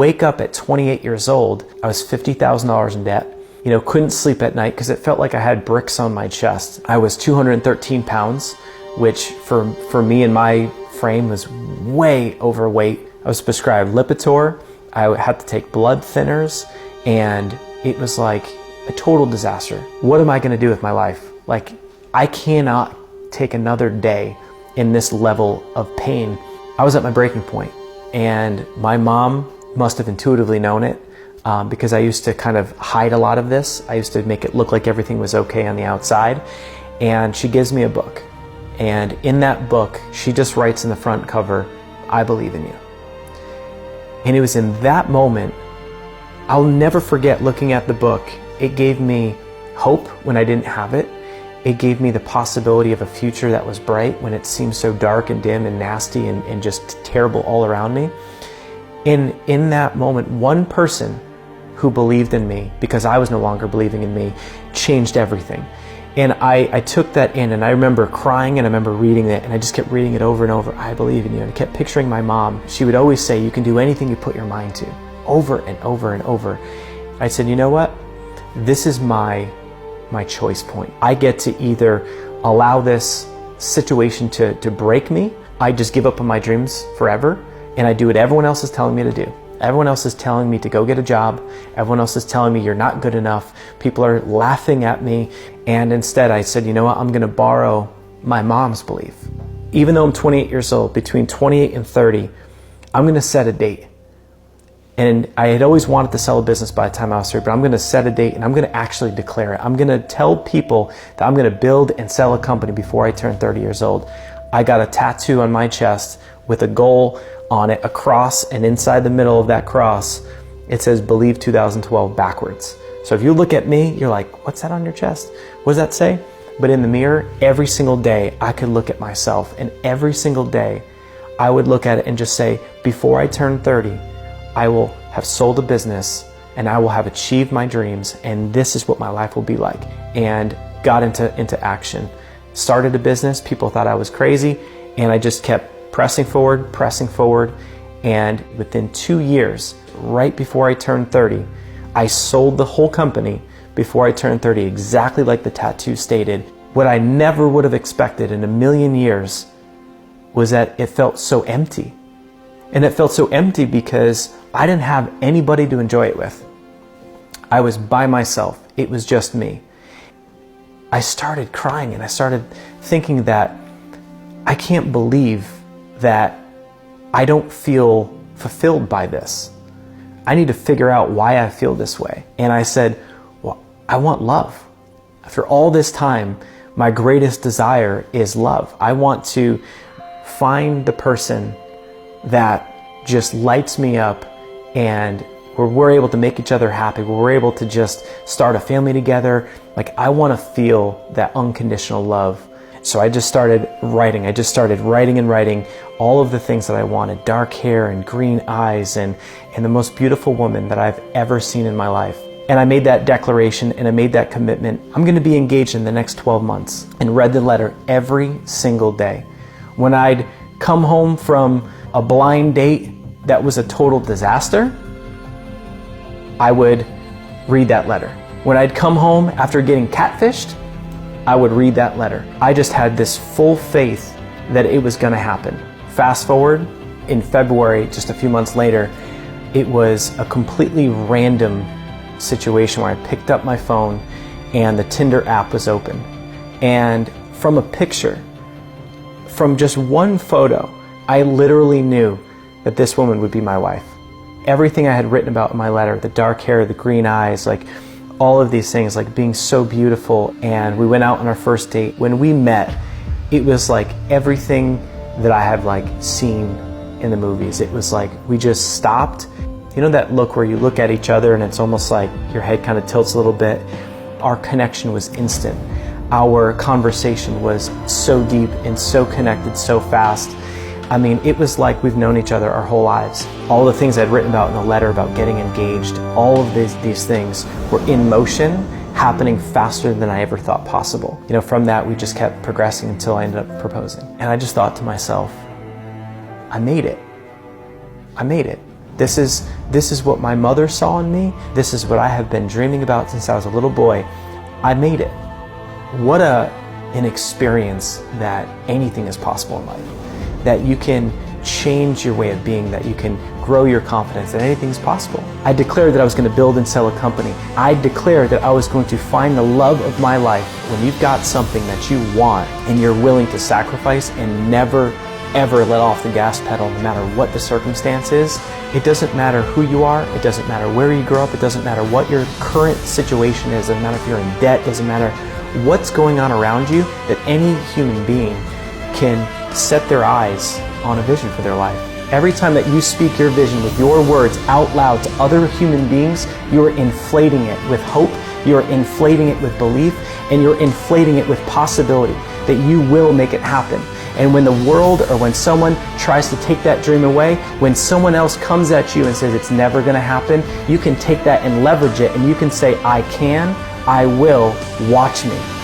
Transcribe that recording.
wake up at 28 years old, I was $50,000 in debt. Couldn't sleep at night because it felt like I had bricks on my chest. I was 213 pounds, which for me and my frame was way overweight. I was prescribed Lipitor. I had to take blood thinners, and it was like a total disaster. What am I going to do with my life? Like, I cannot take another day in this level of pain. I was at my breaking point, and my mom must have intuitively known it. Because I used to kind of hide a lot of this. I used to make it look like everything was okay on the outside. And she gives me a book. And in that book, she just writes in the front cover, "I believe in you." And it was in that moment, I'll never forget looking at the book. It gave me hope when I didn't have it. It gave me the possibility of a future that was bright when it seemed so dark and dim and nasty and just terrible all around me. And in that moment, one person who believed in me, because I was no longer believing in me, changed everything. And I took that in, and I remember crying, and I remember reading it, and I just kept reading it over and over. "I believe in you." And I kept picturing my mom. She would always say, "You can do anything you put your mind to," over and over and over. I said, you know what? This is my choice point. I get to either allow this situation to break me. I just give up on my dreams forever, and I do what everyone else is telling me to do. Everyone else is telling me to go get a job. Everyone else is telling me you're not good enough. People are laughing at me. And instead I said, you know what? I'm going to borrow my mom's belief. Even though I'm 28 years old, between 28 and 30, I'm going to set a date. And I had always wanted to sell a business by the time I was 30, but I'm going to set a date and I'm going to actually declare it. I'm going to tell people that I'm going to build and sell a company before I turn 30 years old. I got a tattoo on my chest with a goal on it, a cross, and inside the middle of that cross, it says "Believe 2012" backwards. So if you look at me, you're like, what's that on your chest? What does that say? But in the mirror, every single day, I could look at myself, and every single day, I would look at it and just say, before I turn 30, I will have sold a business, and I will have achieved my dreams, and this is what my life will be like. And got into action. Started a business, people thought I was crazy, and I just kept pressing forward, and within 2 years, right before I turned 30, I sold the whole company before I turned 30, exactly like the tattoo stated. What I never would have expected in a million years was that it felt so empty. And it felt so empty because I didn't have anybody to enjoy it with. I was by myself. It was just me. I started crying, and I started thinking that I can't believe that I don't feel fulfilled by this. I need to figure out why I feel this way. And I said, well, I want love. After all this time, my greatest desire is love. I want to find the person that just lights me up, and where we're able to make each other happy, where we're able to just start a family together. Like, I want to feel that unconditional love. So I just started writing. I just started writing and writing all of the things that I wanted. Dark hair and green eyes and the most beautiful woman that I've ever seen in my life. And I made that declaration and I made that commitment. I'm going to be engaged in the next 12 months, and read the letter every single day. When I'd come home from a blind date that was a total disaster, I would read that letter. When I'd come home after getting catfished, I would read that letter. I just had this full faith that it was going to happen. Fast forward, in February, just a few months later, it was a completely random situation where I picked up my phone and the Tinder app was open. And from a picture, from just one photo, I literally knew that this woman would be my wife. Everything I had written about in my letter, the dark hair, the green eyes, like all of these things, like being so beautiful. And we went out on our first date. When we met, it was like everything that I had like seen in the movies. It was like we just stopped. You know that look where you look at each other and it's almost like your head kind of tilts a little bit? Our connection was instant. Our conversation was so deep and so connected so fast. I mean, it was like we've known each other our whole lives. All the things I'd written about in the letter about getting engaged, all of these things were in motion, happening faster than I ever thought possible. You know, from that, we just kept progressing until I ended up proposing. And I just thought to myself, I made it. I made it. This is what my mother saw in me. This is what I have been dreaming about since I was a little boy. I made it. What an experience that anything is possible in life. That you can change your way of being, that you can grow your confidence, that anything's possible. I declared that I was going to build and sell a company. I declared that I was going to find the love of my life. When you've got something that you want and you're willing to sacrifice and never ever let off the gas pedal no matter what the circumstance is, it doesn't matter who you are, it doesn't matter where you grow up, it doesn't matter what your current situation is, it doesn't matter if you're in debt, it doesn't matter what's going on around you, that any human being can set their eyes on a vision for their life. Every time that you speak your vision with your words out loud to other human beings, you're inflating it with hope, you're inflating it with belief, and you're inflating it with possibility that you will make it happen. And when the world or when someone tries to take that dream away, when someone else comes at you and says it's never going to happen, you can take that and leverage it, and you can say, I can, I will, watch me.